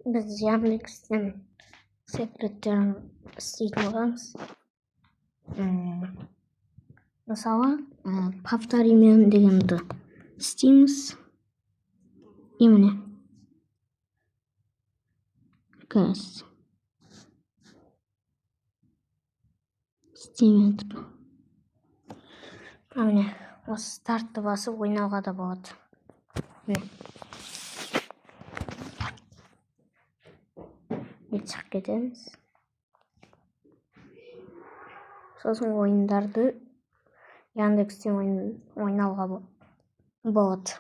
Biz Яндекстен секреттерін істейтін боламыз. Мысалы, повтори мен дегенді істейміз. И міне. Кәс. Істеймін тұр. Міне, осы стартты басып ойнауға да болады. Шығып кетеміз. Сосын ойындарды Яндекстен ойнауға болады.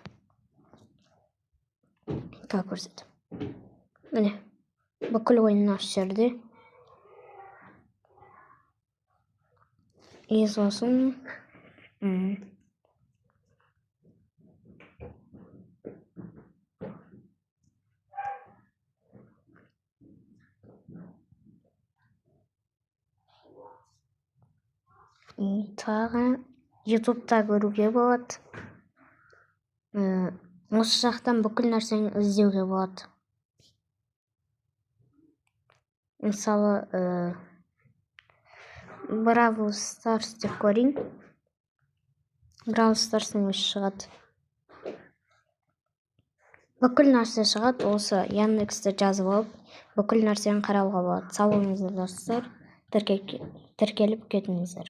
Так көрсетіп. Міне, бүкіл ойын осы жерде. И сосын тағы ютубта көруге болады. Осы жақтан бүкіл нәрсені іздеуге болады. Мысалы, Бравл Старс деп көрейін. Бравл Старстың өзі шығады. Бүкіл нәрсе шығады. Осы Яндексте жазып алып, бүкіл нәрсені қарауға болады. Сау болыңыздар достар. Тіркеліп кетіңіздер.